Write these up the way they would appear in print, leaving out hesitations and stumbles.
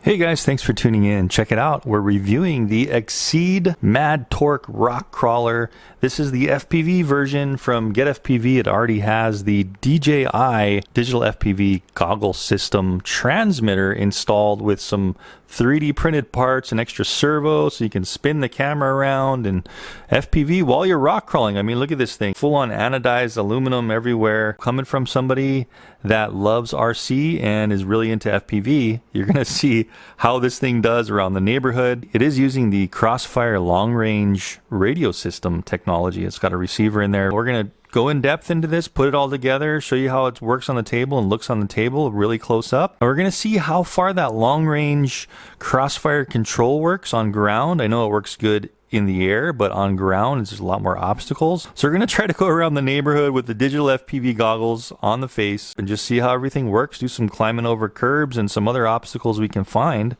Hey guys, thanks for tuning in. Check it out. We're reviewing the Exceed Mad Torque Rock Crawler. This is the FPV version from GetFPV. It already has the DJI digital FPV goggle system transmitter installed with some 3D printed parts and extra servo so you can spin the camera around and FPV while you're rock crawling. I mean, look at this thing. Full on anodized aluminum everywhere. Coming from somebody that loves RC and is really into FPV, you're going to see how this thing does around the neighborhood. It is using the Crossfire long range radio system technology. It's got a receiver in there. We're going to go in depth into this, put it all together, show you how it works on the table and looks on the table really close up. And we're going to see how far that long range Crossfire control works on ground. I know it works good in the air, but on ground there's a lot more obstacles. So we're going to try to go around the neighborhood with the digital FPV goggles on the face and just see how everything works, do some climbing over curbs and some other obstacles we can find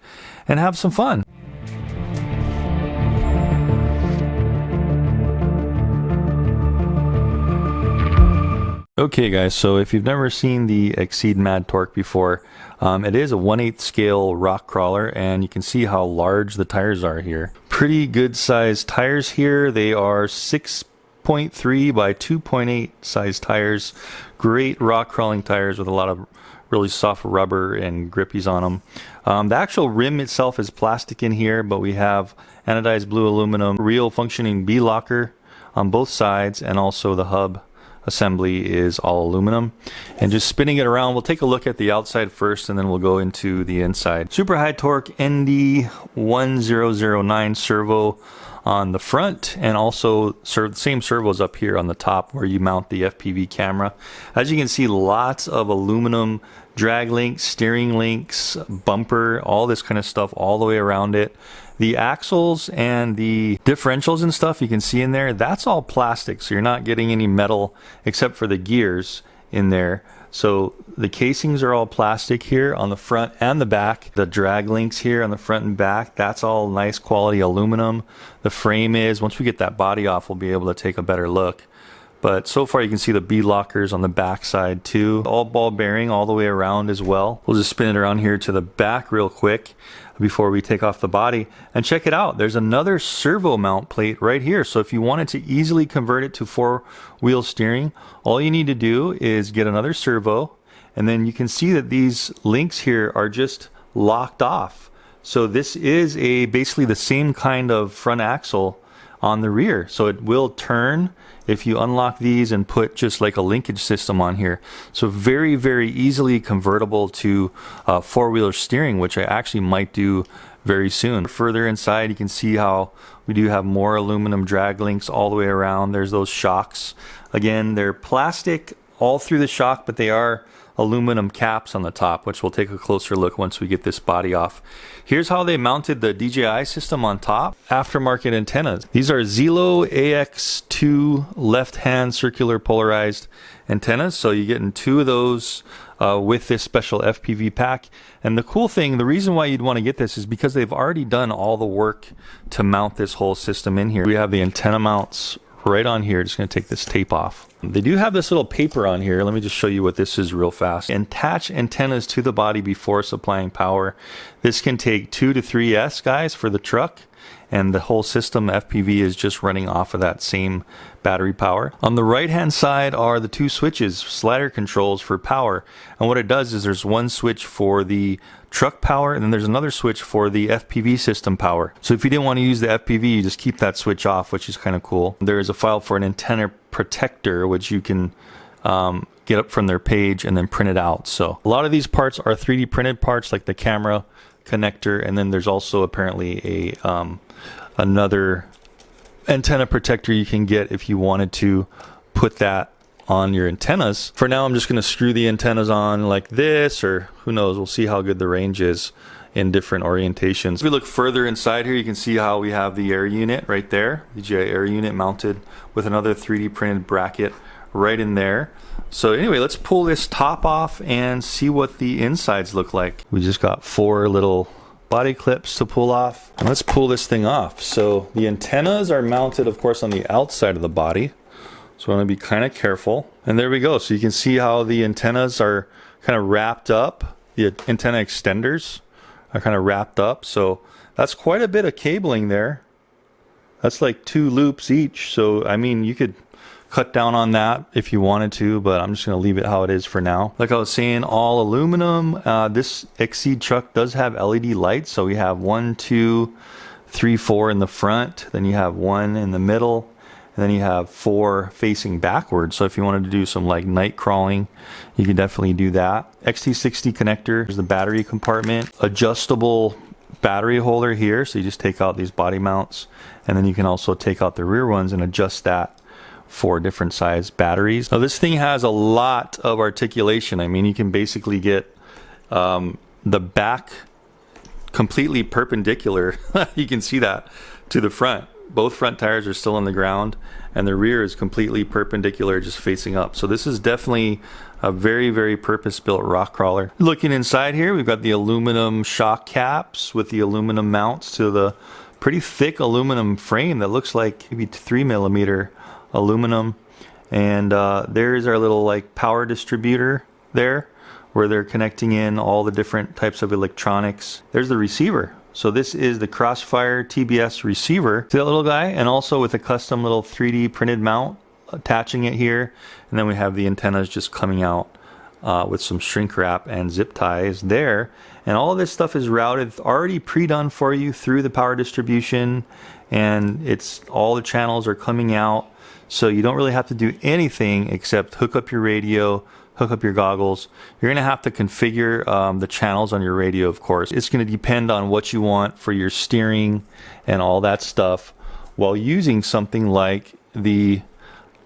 and have some fun. Okay guys, so if you've never seen the Exceed Mad Torque before, it is a 1/8 scale rock crawler, and you can see how large the tires are here. Pretty good sized tires here. They are 6.3 by 2.8 size tires. Great rock crawling tires with a lot of really soft rubber and grippies on them. The actual rim itself is plastic in here, but we have anodized blue aluminum, real functioning B-locker on both sides, and also the hub assembly is all aluminum. And just spinning it around, we'll take a look at the outside first and then we'll go into the inside. Super high torque ND1009 servo on the front, and also the same servos up here on the top where you mount the FPV camera. As you can see, lots of aluminum drag links, steering links, bumper, all this kind of stuff all the way around it. The axles and the differentials and stuff you can see in there, that's all plastic, so you're not getting any metal except for the gears in there. So the casings are all plastic here on the front and the back. The drag links here on the front and back, that's all nice quality aluminum. The frame is, once we get that body off, we'll be able to take a better look. But so far you can see the bead lockers on the back side too. All ball bearing all the way around as well. We'll just spin it around here to the back real quick before we take off the body. And check it out, there's another servo mount plate right here. So if you wanted to easily convert it to four-wheel steering, all you need to do is get another servo, and then you can see that these links here are just locked off. So this is basically the same kind of front axle on the rear, so it will turn if you unlock these and put just like a linkage system on here. So very, very easily convertible to four-wheeler steering, which I actually might do very soon. Further inside, you can see how we do have more aluminum drag links all the way around. There's those shocks. Again, they're plastic all through the shock, but they are aluminum caps on the top, which we'll take a closer look once we get this body off. Here's how they mounted the DJI system on top. Aftermarket antennas. These are Zelo AX2 left-hand circular polarized antennas, so you're getting two of those with this special FPV pack. And the cool thing, the reason why you'd want to get this is because they've already done all the work to mount this whole system in here. We have the antenna mounts right on here. Just going to take this tape off. They do have this little paper on here. Let me just show you what this is real fast. Attach antennas to the body before supplying power. This can take 2 to 3S, guys, for the truck, and the whole system FPV is just running off of that same battery power. On the right hand side are the two switches, slider controls for power, and what it does is there's one switch for the truck power, and then there's another switch for the FPV system power. So if you didn't want to use the FPV, you just keep that switch off, which is kind of cool. There is a file for an antenna protector, which you can get up from their page and then print it out. So a lot of these parts are 3D printed parts, like the camera connector, and then there's also apparently another antenna protector you can get if you wanted to put that on your antennas. For now, I'm just going to screw the antennas on like this, or who knows, we'll see how good the range is in different orientations. If we look further inside here, you can see how we have the air unit right there, DJI air unit mounted with another 3D printed bracket right in there. So anyway, let's pull this top off and see what the insides look like. We just got 4 little body clips to pull off, and let's pull this thing off. So the antennas are mounted, of course, on the outside of the body, so I want to be kind of careful. And there we go. So you can see how the antennas are kind of wrapped up. The antenna extenders are kind of wrapped up. So that's quite a bit of cabling there. That's like 2 loops each. So I mean, you could cut down on that if you wanted to, but I'm just going to leave it how it is for now. Like I was saying, all aluminum. This Exceed truck does have LED lights. So we have 1, 2, 3, 4 in the front. Then you have 1 in the middle. And then you have 4 facing backwards. So if you wanted to do some like night crawling, you can definitely do that. XT60 connector. There's the battery compartment. Adjustable battery holder here. So you just take out these body mounts. And then you can also take out the rear ones and adjust that for different size batteries. Now this thing has a lot of articulation. I mean, you can basically get the back completely perpendicular. You can see that to the front. Both front tires are still on the ground and the rear is completely perpendicular, just facing up. So this is definitely a very, very purpose-built rock crawler. Looking inside here, we've got the aluminum shock caps with the aluminum mounts to the pretty thick aluminum frame that looks like maybe 3mm aluminum. And there's our little like power distributor there where they're connecting in all the different types of electronics. There's the receiver. So this is the Crossfire TBS receiver. See that little guy? And also with a custom little 3D printed mount attaching it here. And then we have the antennas just coming out with some shrink wrap and zip ties there. And all of this stuff is routed, already pre-done for you through the power distribution. And it's all the channels are coming out. So you don't really have to do anything except hook up your radio, hook up your goggles. You're going to have to configure the channels on your radio, of course. It's going to depend on what you want for your steering and all that stuff while using something like the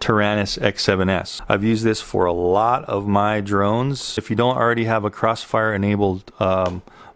Taranis X7S. I've used this for a lot of my drones. If you don't already have a Crossfire enabled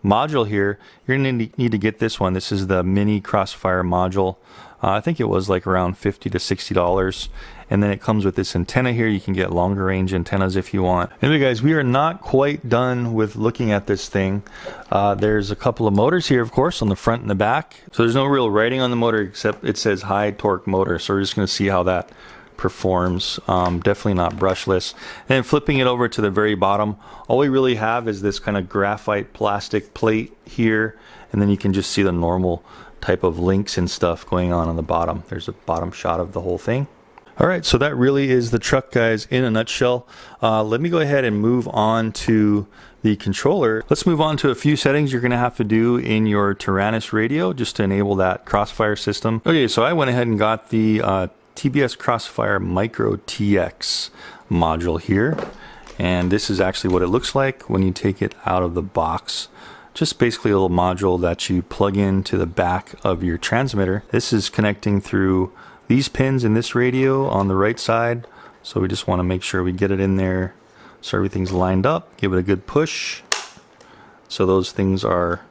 module here, you're going to need to get this one. This is the mini Crossfire module. I think it was like around $50 to $60. And then it comes with this antenna here. You can get longer range antennas if you want. Anyway guys, we are not quite done with looking at this thing. There's a couple of motors here, of course, on the front and the back. So there's no real writing on the motor except it says high torque motor. So we're just going to see how that performs. Definitely not brushless. And flipping it over to the very bottom, all we really have is this kind of graphite plastic plate here. And then you can just see the normal type of links and stuff going on the bottom. There's a bottom shot of the whole thing. All right, so that really is the truck, guys, in a nutshell. Let me go ahead and move on to the controller. Let's move on to a few settings you're going to have to do in your Taranis radio just to enable that Crossfire system. Okay, so I went ahead and got the TBS Crossfire Micro TX module here. And this is actually what it looks like when you take it out of the box. Just basically a little module that you plug into the back of your transmitter. This is connecting through these pins in this radio on the right side. So we just want to make sure we get it in there so everything's lined up. Give it a good push. So those things are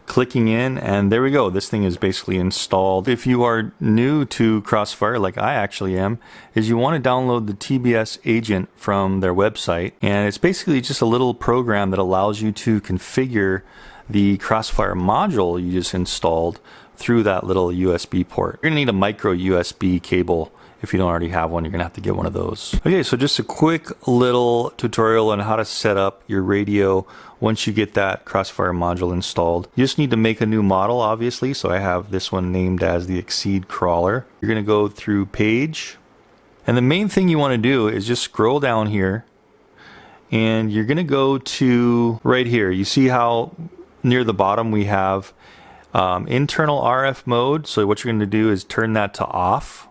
clicking in, and there we go. This thing is basically installed. If you are new to Crossfire, like I actually am, is you want to download the TBS agent from their website. And it's basically just a little program that allows you to configure the Crossfire module you just installed through that little USB port. You're gonna need a micro USB cable. If you don't already have one, you're gonna have to get one of those. Okay, so just a quick little tutorial on how to set up your radio once you get that Crossfire module installed. You just need to make a new model, obviously. So I have this one named as the Exceed Crawler. You're gonna go through Page. And the main thing you wanna do is just scroll down here and you're gonna go to right here. You see how near the bottom we have internal RF mode. So what you're going to do is turn that to off.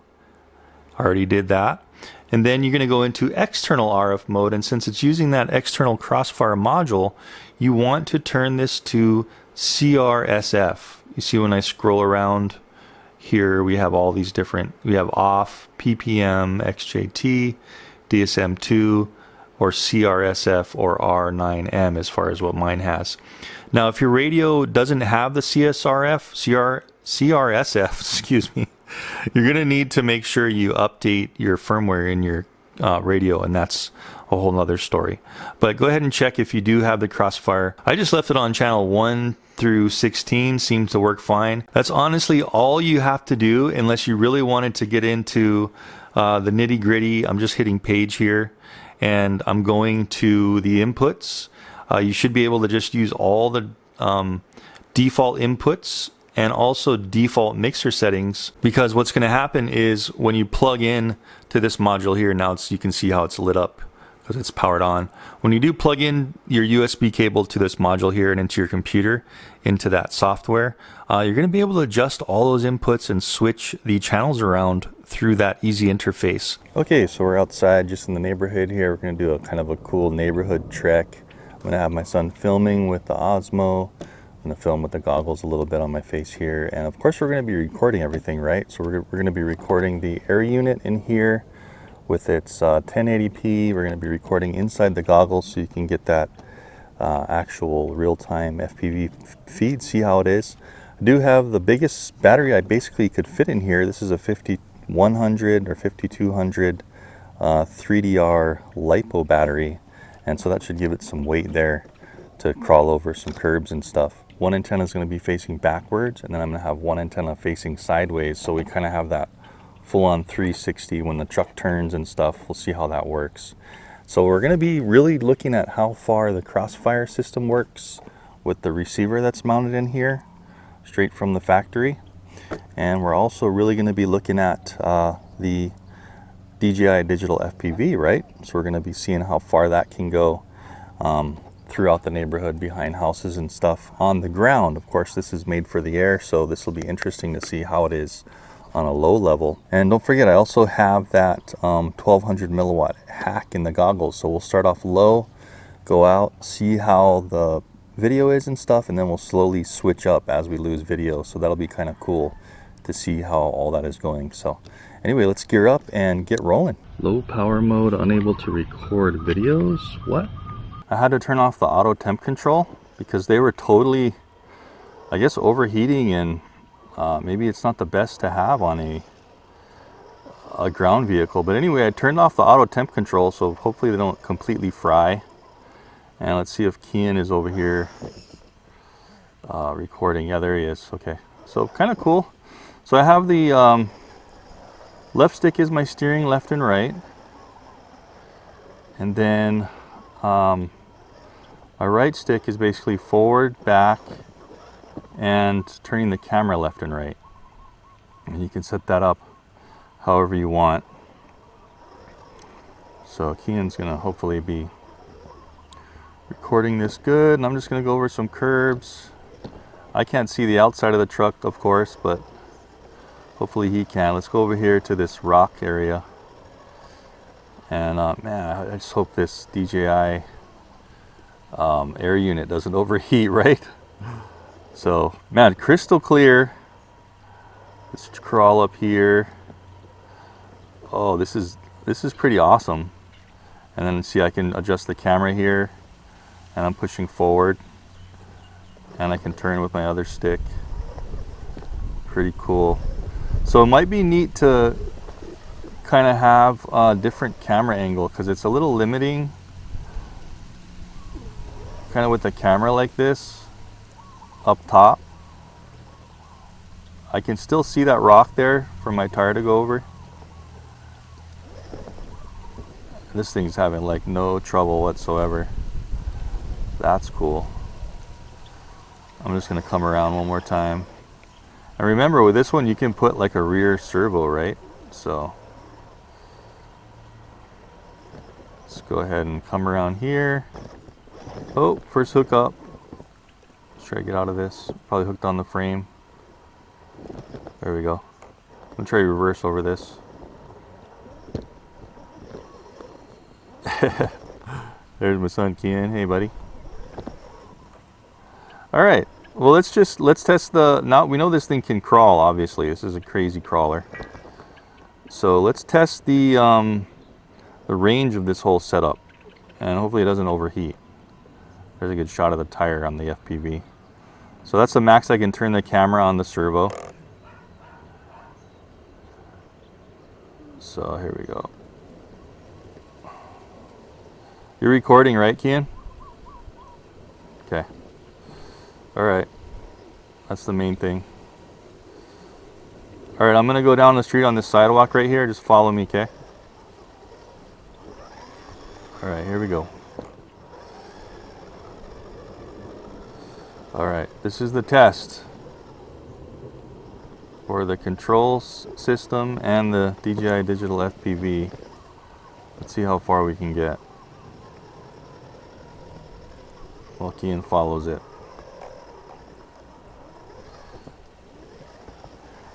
I already did that. And then you're going to go into external RF mode. And since it's using that external Crossfire module, you want to turn this to CRSF. You see when I scroll around here, we have all these different, we have off, PPM, XJT, DSM2, or CRSF or R9M as far as what mine has. Now, if your radio doesn't have the CRSF, excuse me, you're going to need to make sure you update your firmware in your radio, and that's a whole nother story. But go ahead and check if you do have the Crossfire. I just left it on channel 1 through 16, seems to work fine. That's honestly all you have to do unless you really wanted to get into the nitty gritty. I'm just hitting Page here, and I'm going to the inputs. You should be able to just use all the default inputs and also default mixer settings, because what's going to happen is when you plug in to this module here, now you can see how it's lit up because it's powered on. When you do plug in your USB cable to this module here and into your computer, into that software, you're going to be able to adjust all those inputs and switch the channels around through that easy interface. Okay, so we're outside just in the neighborhood here. We're going to do a kind of a cool neighborhood trek. I'm going to have my son filming with the Osmo. I'm going to film with the goggles a little bit on my face here. And of course, we're going to be recording everything, right? So we're going to be recording the air unit in here with its 1080p. We're going to be recording inside the goggles so you can get that actual real-time FPV feed, see how it is. I do have the biggest battery I basically could fit in here. This is a 5100 or 5200 3DR LiPo battery. And so that should give it some weight there to crawl over some curbs and stuff. One antenna is going to be facing backwards, and then I'm going to have one antenna facing sideways, so we kind of have that full-on 360 when the truck turns and stuff. We'll see how that works. So we're going to be really looking at how far the Crossfire system works with the receiver that's mounted in here, straight from the factory. And we're also really going to be looking at the DJI digital FPV, right? So we're going to be seeing how far that can go throughout the neighborhood, behind houses and stuff. On the ground, of course, this is made for the air, so this will be interesting to see how it is on a low level. And don't forget, I also have that 1200 milliwatt hack in the goggles, so we'll start off low, go out, see how the video is and stuff, and then we'll slowly switch up as we lose video. So that'll be kind of cool to see how all that is going. So anyway, let's gear up and get rolling. Low power mode, unable to record videos. What? I had to turn off the auto temp control because they were totally, I guess, overheating, and maybe it's not the best to have on a ground vehicle. But anyway, I turned off the auto temp control, so hopefully they don't completely fry. And let's see if Kian is over here recording. Yeah, there he is. Okay, so kind of cool. So I have the left stick is my steering, left and right. And then my right stick is basically forward, back, and turning the camera left and right. And you can set that up however you want. So Kian's gonna hopefully be recording this good, and I'm just gonna go over some curbs. I can't see the outside of the truck, of course, but hopefully he can. Let's go over here to this rock area. And man, I just hope this DJI air unit doesn't overheat, right? So, man, crystal clear. Let's crawl up here. Oh, this is pretty awesome. And then see, I can adjust the camera here, and I'm pushing forward, and I can turn with my other stick. Pretty cool. So it might be neat to kind of have a different camera angle, because it's a little limiting kind of with the camera like this up top. I can still see that rock there for my tire to go over. This thing's having like no trouble whatsoever. That's cool. I'm just gonna come around one more time. And remember, with this one you can put like a rear servo, right? So let's go ahead and come around here. Oh, first hook up. Let's try to get out of this. Probably hooked on the frame. There we go. I'm gonna try to reverse over this. There's my son Kian. Hey buddy. Alright, well let's test the, now we know this thing can crawl, obviously. This is a crazy crawler. So let's test the range of this whole setup, and hopefully it doesn't overheat. There's a good shot of the tire on the FPV. So that's the max I can turn the camera on the servo. So here we go. You're recording, right, Kian? Okay. Alright. That's the main thing. Alright, I'm gonna go down the street on this sidewalk right here. Just follow me, okay? Alright, here we go. All right, this is the test for the control system and the DJI digital FPV. Let's see how far we can get. Well, Kian follows it.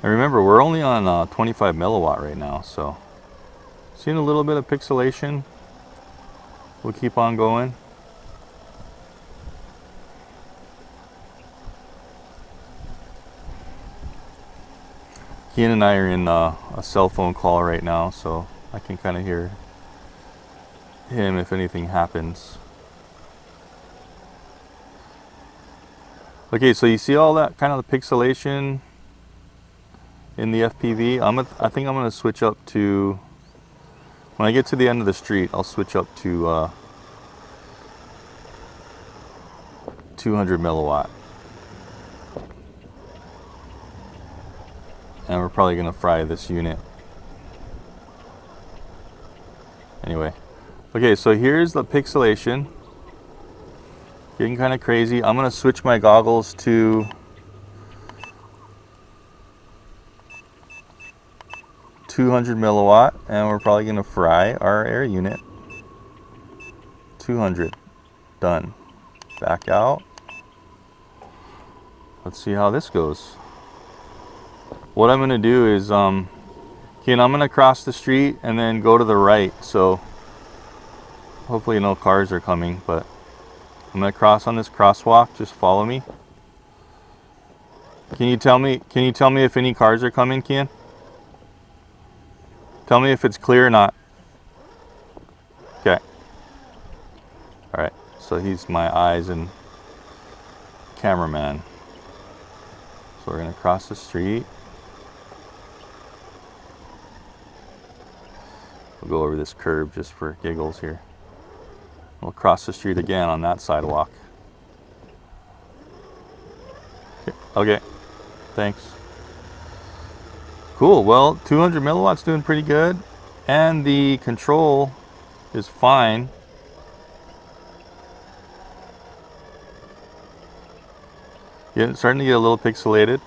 And remember, we're only on 25 milliwatt right now, so seeing a little bit of pixelation. We'll keep on going. Kian and I are in a cell phone call right now, so I can kind of hear him if anything happens. Okay, so you see all that kind of the pixelation in the FPV. I think I'm going to switch up to, when I get to the end of the street, I'll switch up to 200 milliwatt. And we're probably going to fry this unit. Anyway. Okay, so here's the pixelation. Getting kind of crazy. I'm going to switch my goggles to 200 milliwatt. And we're probably going to fry our air unit. 200. Done. Back out. Let's see how this goes. What I'm going to do is, I'm going to cross the street and then go to the right. So hopefully no cars are coming, but I'm going to cross on this crosswalk. Just follow me. Can you tell me if any cars are coming, Kian? Tell me if it's clear or not. Okay. All right. So he's my eyes and cameraman. So we're going to cross the street. We'll go over this curb just for giggles here. We'll cross the street again on that sidewalk. Okay, thanks. Cool, well, 200 milliwatts doing pretty good. And the control is fine. Starting to get a little pixelated.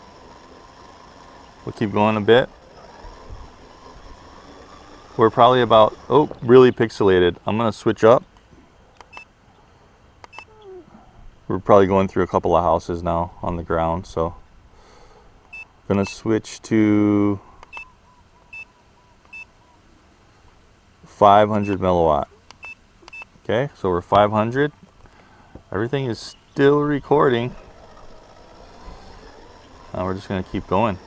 We'll keep going a bit. We're probably about, oh, really pixelated. I'm going to switch up. We're probably going through a couple of houses now on the ground, so I'm going to switch to 500 milliwatt. Okay, so we're 500. Everything is still recording. Now we're just going to keep going.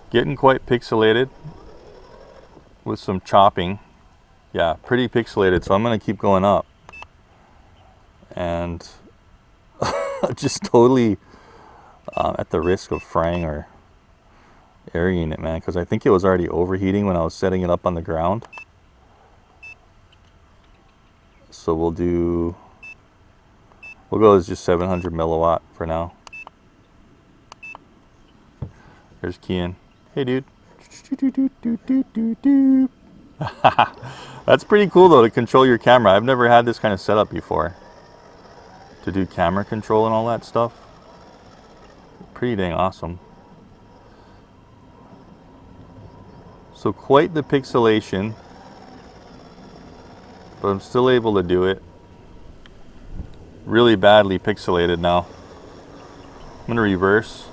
Getting quite pixelated with some chopping. Yeah, pretty pixelated, so I'm going to keep going up. And just totally at the risk of frying our air unit, man, because I think it was already overheating when I was setting it up on the ground. So we'll go as just 700 milliwatt for now. There's Kian. Hey, dude. That's pretty cool, though, to control your camera. I've never had this kind of setup before. To do camera control and all that stuff. Pretty dang awesome. So quite the pixelation. But I'm still able to do it. Really badly pixelated now. I'm going to reverse.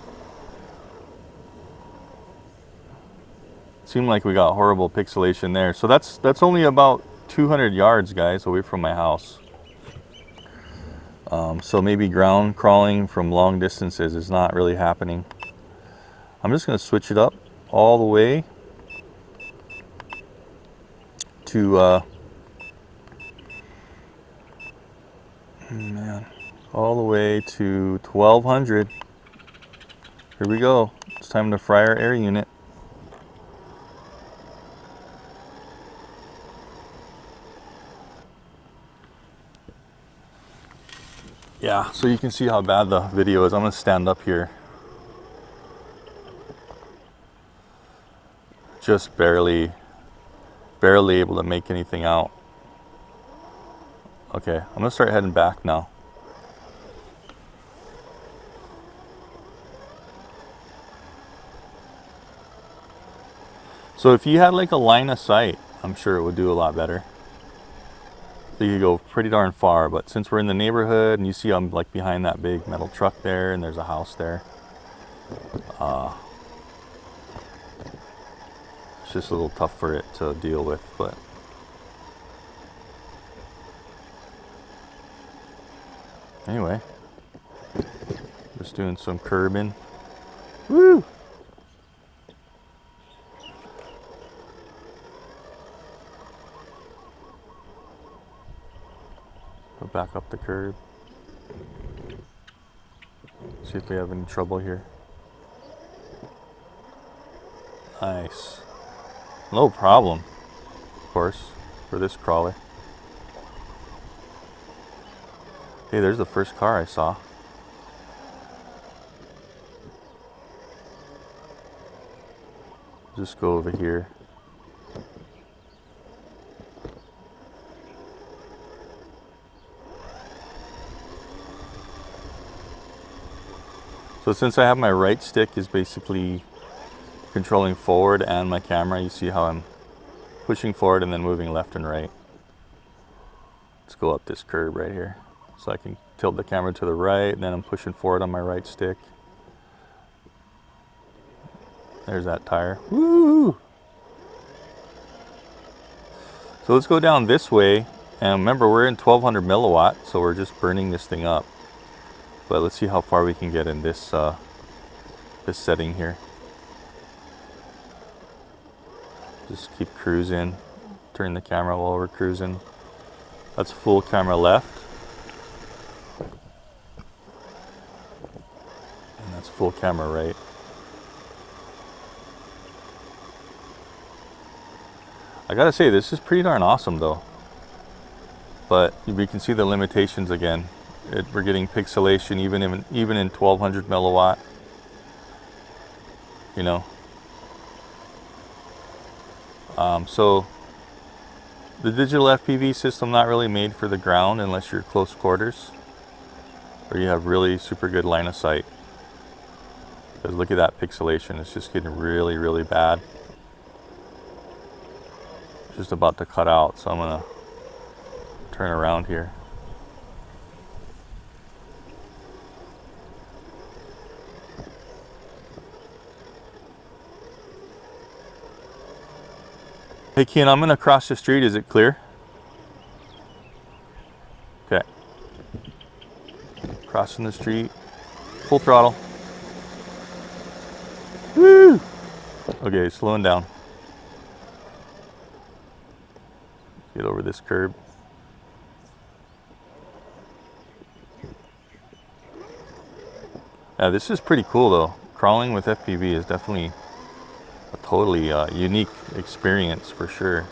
Seemed like we got horrible pixelation there. So that's only about 200 yards, guys, away from my house. So maybe ground crawling from long distances is not really happening. I'm just going to switch it up all the way to all the way to 1200. Here we go. It's time to fry our air unit. Yeah, so you can see how bad the video is. I'm going to stand up here. Just barely able to make anything out. Okay, I'm gonna start heading back now. So if you had like a line of sight, I'm sure it would do a lot better. So you could go pretty darn far, but since we're in the neighborhood and you see I'm like behind that big metal truck there and there's a house there, it's just a little tough for it to deal with, but anyway, just doing some curbing. Woo! Go back up the curb. See if we have any trouble here. Nice. No problem, of course, for this crawler. Hey, there's the first car I saw. Just go over here. So since I have my right stick is basically controlling forward and my camera, you see how I'm pushing forward and then moving left and right. Let's go up this curb right here. So I can tilt the camera to the right, and then I'm pushing forward on my right stick. There's that tire. Woo! So let's go down this way. And remember, we're in 1200 milliwatt, so we're just burning this thing up. But let's see how far we can get in this this setting here. Just keep cruising. Turn the camera while we're cruising. That's full camera left. And that's full camera right. I gotta say, this is pretty darn awesome though. But we can see the limitations again. We're getting pixelation even in 1200 milliwatt. You know. So the digital FPV system not really made for the ground unless you're close quarters or you have really super good line of sight. Because look at that pixelation, it's just getting really, really bad. It's just about to cut out, so I'm gonna turn around here. Hey Ken, I'm gonna cross the street. Is it clear? Okay. Crossing the street. Full throttle. Woo! Okay, slowing down. Get over this curb. Yeah, this is pretty cool though. Crawling with FPV is definitely a totally unique experience for sure.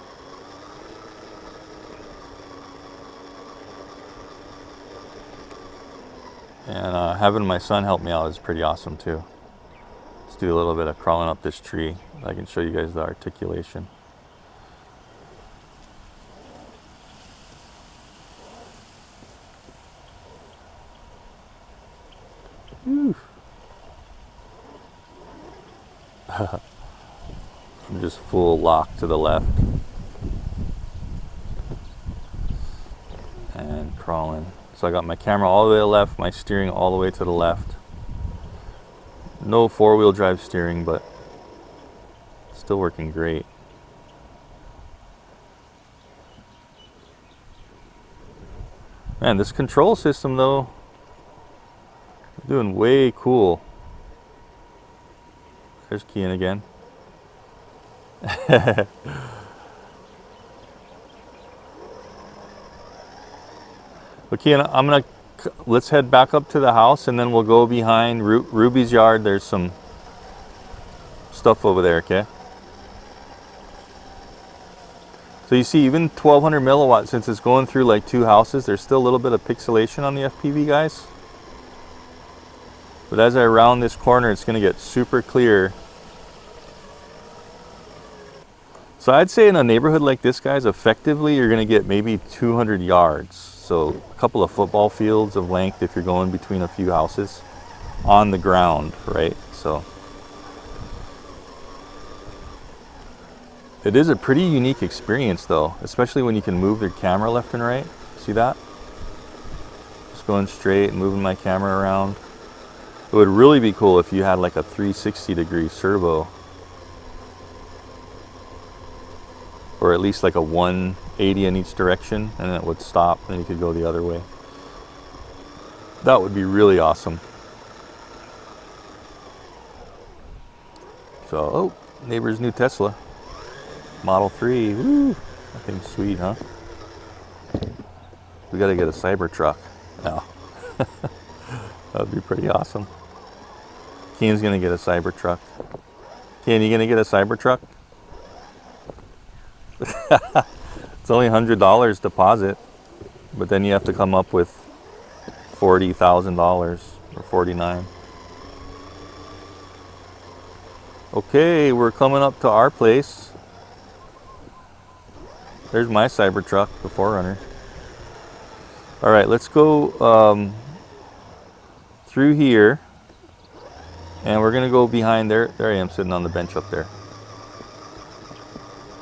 And having my son help me out is pretty awesome too. Let's do a little bit of crawling up this tree. I can show you guys the articulation. Whew. I'm just full lock to the left and crawling. So I got my camera all the way to the left, my steering all the way to the left. No four-wheel drive steering, but still working great. Man, this control system though, doing way cool. There's Kian again. Okay, let's head back up to the house and then we'll go behind Ruby's yard. There's some stuff over there, okay? So you see, even 1200 milliwatt, since it's going through like two houses, there's still a little bit of pixelation on the FPV, guys. But as I round this corner, it's gonna get super clear. So I'd say in a neighborhood like this, guys, effectively, you're gonna get maybe 200 yards. So a couple of football fields of length if you're going between a few houses on the ground, right? So it is a pretty unique experience though, especially when you can move your camera left and right. See that? Just going straight and moving my camera around. It would really be cool if you had like a 360-degree servo, or at least like a 180 in each direction, and then it would stop and you could go the other way. That would be really awesome. So, oh, neighbor's new Tesla. Model 3, woo, that thing's sweet, huh? We gotta get a Cybertruck now. That'd be pretty awesome. Keen's gonna get a Cybertruck. Keen, you gonna get a Cybertruck? It's only $100 deposit, but then you have to come up with $40,000 or $49,000. Okay, we're coming up to our place. There's my Cybertruck, the 4Runner. All right, let's go through here, and we're gonna go behind there. There I am sitting on the bench up there.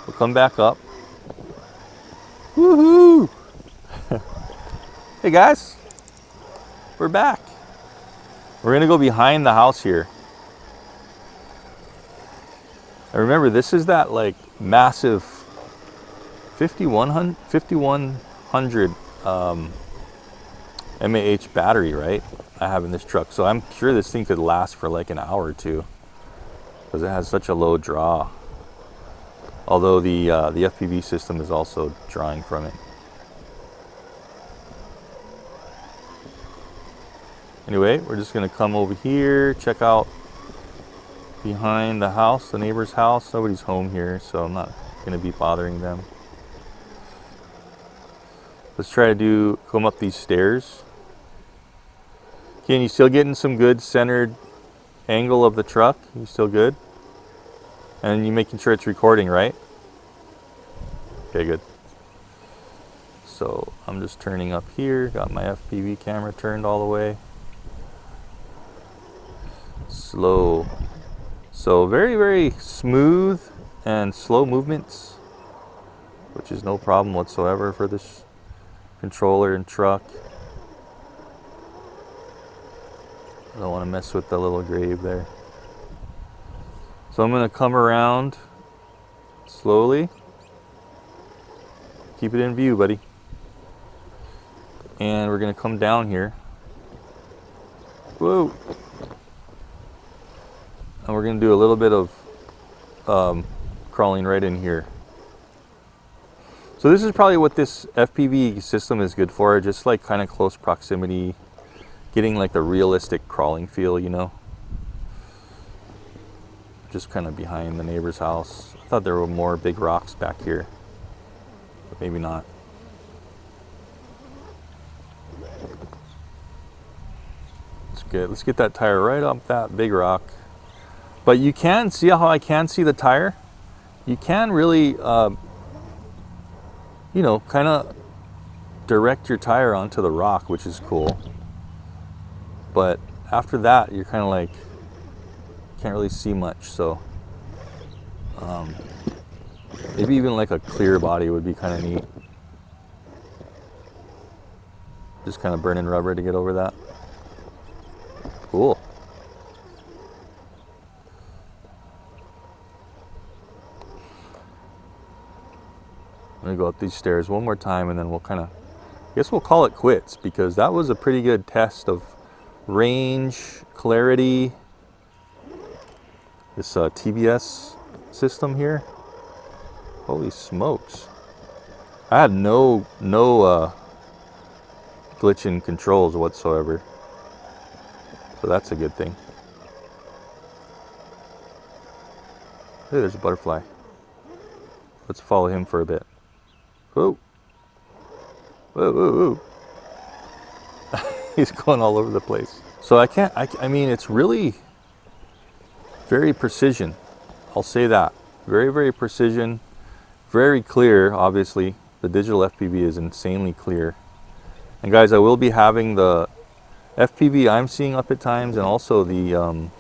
We'll come back up. Woohoo! Hey guys, we're back. We're gonna go behind the house here. And remember, this is that like massive 5100 mAh battery, right? I have in this truck, so I'm sure this thing could last for like an hour or two because it has such a low draw. Although the FPV system is also drawing from it. Anyway, we're just gonna come over here, check out behind the house, the neighbor's house. Nobody's home here, so I'm not gonna be bothering them. Let's try to come up these stairs. Can you still getting some good centered angle of the truck? You still good? And you making sure it's recording, right? Okay, good. So I'm just turning up here, got my FPV camera turned all the way. Slow. So very, very smooth and slow movements, which is no problem whatsoever for this controller and truck. I don't want to mess with the little grave there. So I'm going to come around slowly. Keep it in view, buddy. And we're going to come down here. Whoa. And we're going to do a little bit of crawling right in here. So this is probably what this FPV system is good for, just like kind of close proximity, getting like the realistic crawling feel, you know. Just kind of behind the neighbor's house. I thought there were more big rocks back here, but maybe not. That's good. Let's get that tire right up that big rock. But you can see how I can see the tire. You can really, you know, kind of direct your tire onto the rock, which is cool. But after that, you're kind of like, can't really see much. So maybe even like a clear body would be kind of neat. Just kind of burning rubber to get over that. Cool. I'm gonna go up these stairs one more time and then we'll kind of, I guess we'll call it quits, because that was a pretty good test of range, clarity. This TBS system here. Holy smokes. I had no glitch in controls whatsoever. So that's a good thing. Hey, there's a butterfly. Let's follow him for a bit. Whoa. Whoa, whoa, whoa. He's going all over the place. So I mean, it's really very precision. I'll say that. Very, very precision. Very clear, obviously. The digital FPV is insanely clear. And guys, I will be having the FPV I'm seeing up at times, and also the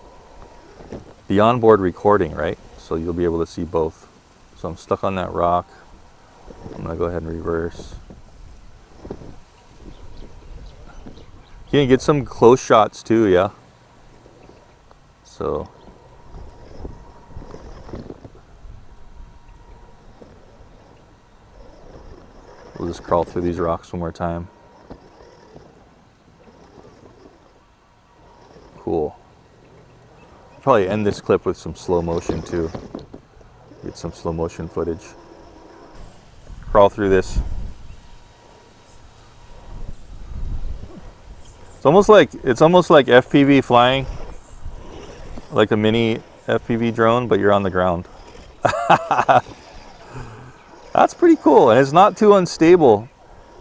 onboard recording, right? So you'll be able to see both. So I'm stuck on that rock. I'm gonna go ahead and reverse. You can get some close shots too, yeah. So we'll just crawl through these rocks one more time. Cool. Probably end this clip with some slow motion too. Get some slow motion footage. Crawl through this. It's almost like FPV flying, like a mini FPV drone, but you're on the ground. That's pretty cool, and it's not too unstable.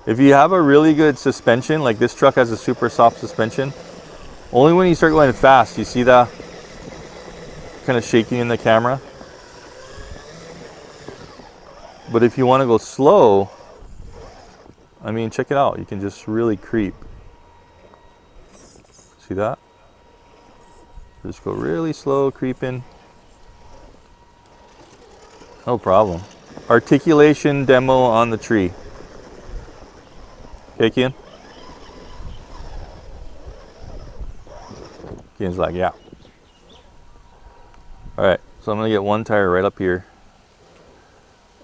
If you have a really good suspension, like this truck has a super soft suspension, only when you start going fast, you see that kind of shaking in the camera. But if you want to go slow, I mean, check it out. You can just really creep. See that? Just go really slow, creeping. No problem. Articulation demo on the tree. Okay, Kian? Kian's like, yeah. Alright, so I'm going to get one tire right up here.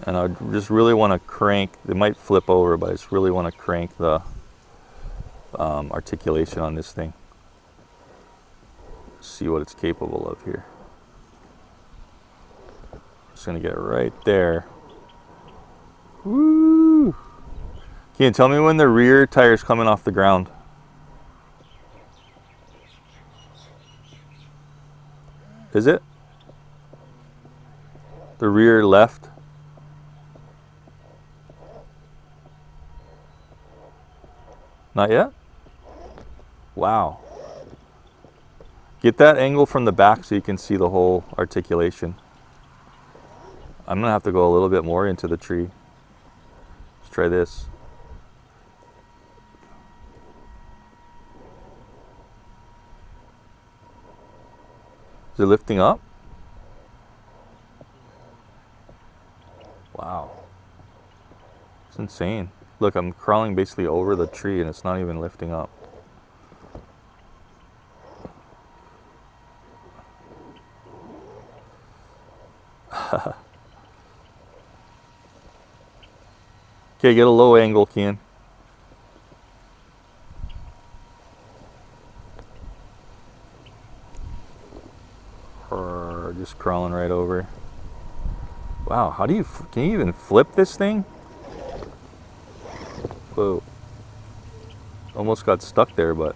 And I just really want to crank, it might flip over, but I just really want to crank the articulation on this thing. See what it's capable of here. Just going to get it right there. Woo! Can you tell me when the rear tire's coming off the ground? Is it? The rear left? Not yet? Wow. Get that angle from the back so you can see the whole articulation. I'm gonna have to go a little bit more into the tree. Let's try this. Is it lifting up? Wow. It's insane. Look, I'm crawling basically over the tree and it's not even lifting up. Okay, get a low angle, Kian. Or just crawling right over. Wow, how do you, can you even flip this thing? Whoa. Almost got stuck there, but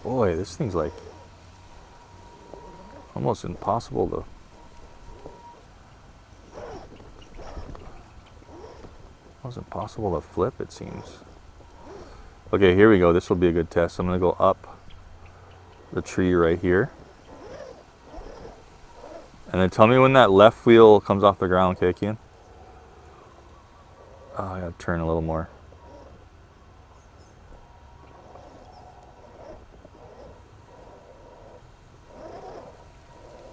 boy, this thing's like almost impossible to. Almost impossible to flip, it seems. Okay, here we go. This will be a good test. I'm gonna go up the tree right here. And then tell me when that left wheel comes off the ground, okay, Kian? Oh, I gotta turn a little more.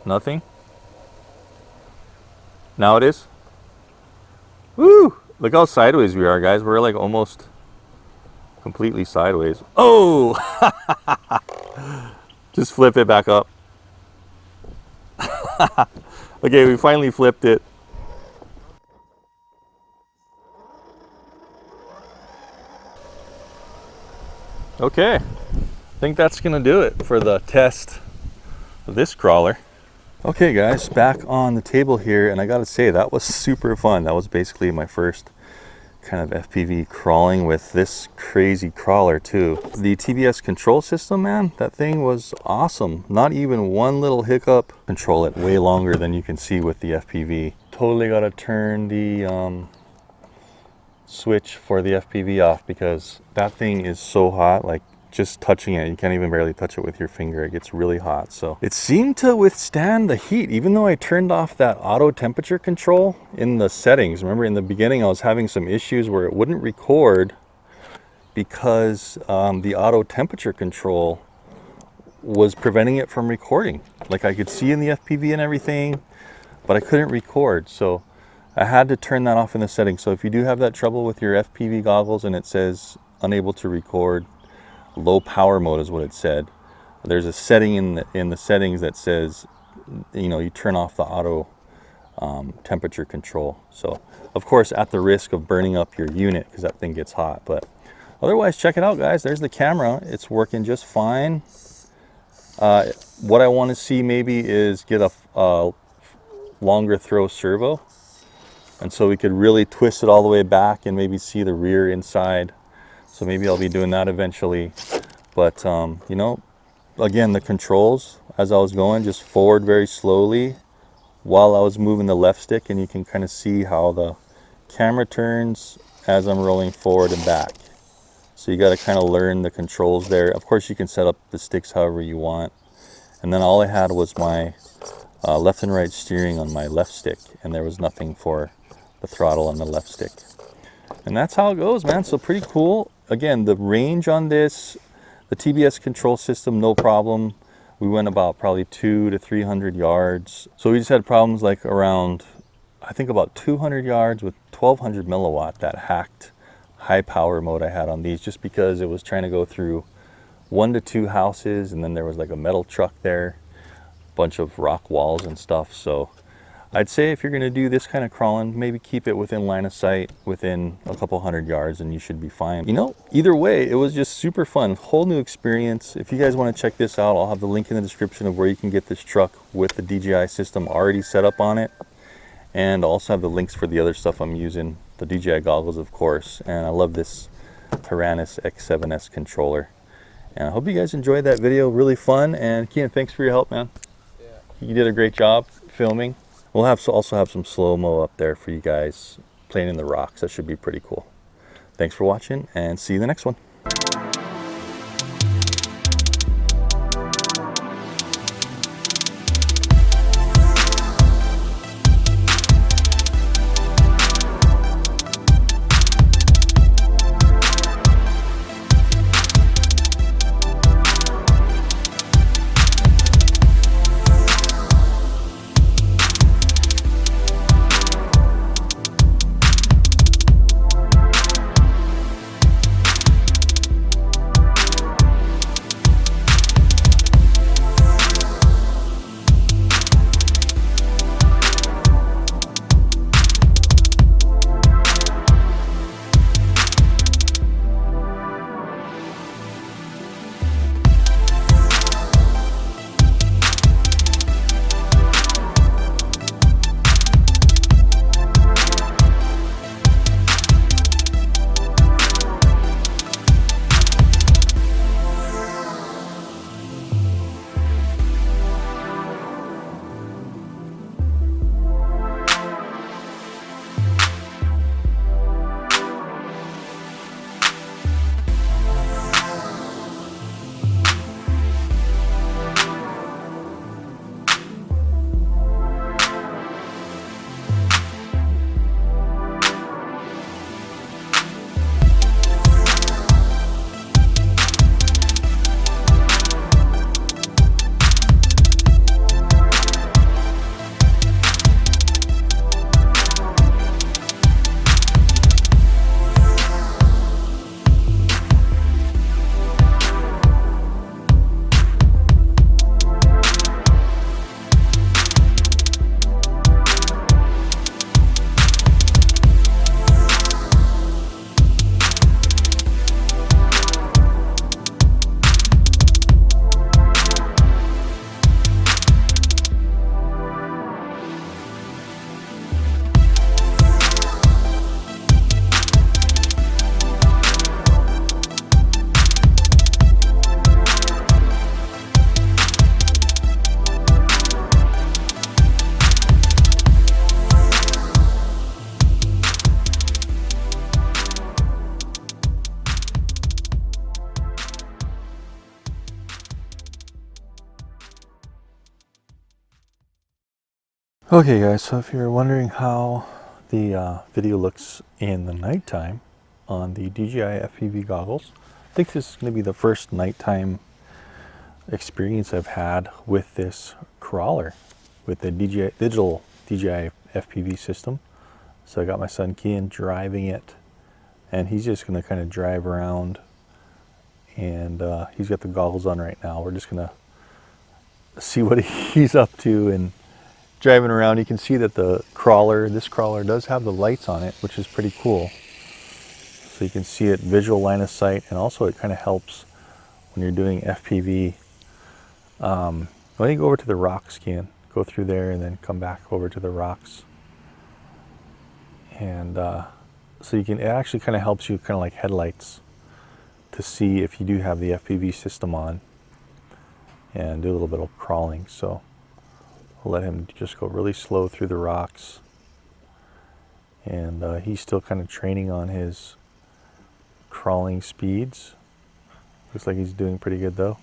Nothing? Now it is? Woo! Look how sideways we are, guys. We're like almost completely sideways. Oh! Just flip it back up. Okay, we finally flipped it. Okay, I think that's gonna do it for the test of this crawler. Okay guys, back on the table here, and I gotta say that was super fun. That was basically my first kind of FPV crawling with this crazy crawler too. The TBS control system, man, that thing was awesome. Not even one little hiccup. Control it way longer than you can see with the FPV. Totally gotta turn the switch for the FPV off because that thing is so hot. Like just touching it, you can't even barely touch it with your finger. It gets really hot. So it seemed to withstand the heat, even though I turned off that auto temperature control in the settings. Remember in the beginning, I was having some issues where it wouldn't record because the auto temperature control was preventing it from recording. Like I could see in the FPV and everything, but I couldn't record. So I had to turn that off in the settings. So if you do have that trouble with your FPV goggles and it says unable to record, low power mode is what it said. There's a setting in the settings that says, you know, you turn off the auto temperature control. So of course at the risk of burning up your unit because that thing gets hot, but otherwise check it out, guys. There's the camera. It's working just fine. What I want to see maybe is get a longer throw servo, and so we could really twist it all the way back and maybe see the rear inside. So maybe I'll be doing that eventually. But you know, again, the controls as I was going just forward very slowly while I was moving the left stick, and you can kind of see how the camera turns as I'm rolling forward and back. So you got to kind of learn the controls there. Of course you can set up the sticks however you want. And then all I had was my left and right steering on my left stick, and there was nothing for the throttle on the left stick. And that's how it goes, man. So pretty cool. Again, the range on this, the TBS control system, no problem. We went about probably 200 to 300 yards. So we just had problems like around, I think about 200 yards with 1200 milliwatt, that hacked high power mode I had on these, just because it was trying to go through 1 to 2 houses, and then there was like a metal truck there, a bunch of rock walls and stuff. So I'd say if you're going to do this kind of crawling, maybe keep it within line of sight, within a couple 100 yards, and you should be fine. You know, either way, it was just super fun, whole new experience. If you guys want to check this out, I'll have the link in the description of where you can get this truck with the DJI system already set up on it, and I'll also have the links for the other stuff I'm using, the DJI goggles, of course. And I love this Taranis X7S controller. And I hope you guys enjoyed that video. Really fun. And Keanan, thanks for your help, man. Yeah. You did a great job filming. We'll also have some slow-mo up there for you guys playing in the rocks. That should be pretty cool. Thanks for watching, and see you in the next one. Okay guys, so if you're wondering how the video looks in the nighttime, on the DJI FPV goggles. I think this is going to be the first nighttime experience I've had with this crawler, with the digital DJI FPV system. So I got my son Kian driving it, and he's just going to kind of drive around, and he's got the goggles on right now. We're just going to see what he's up to and driving around. You can see that this crawler does have the lights on it, which is pretty cool. So you can see it visual line of sight, and also it kind of helps when you're doing FPV. Why don't you go over to the rocks, Kian? Go through there and then come back over to the rocks. And so it actually kind of helps you, kind of like headlights, to see if you do have the FPV system on, and do a little bit of crawling. So I'll let him just go really slow through the rocks. And he's still kind of training on his crawling speeds. Looks like he's doing pretty good though.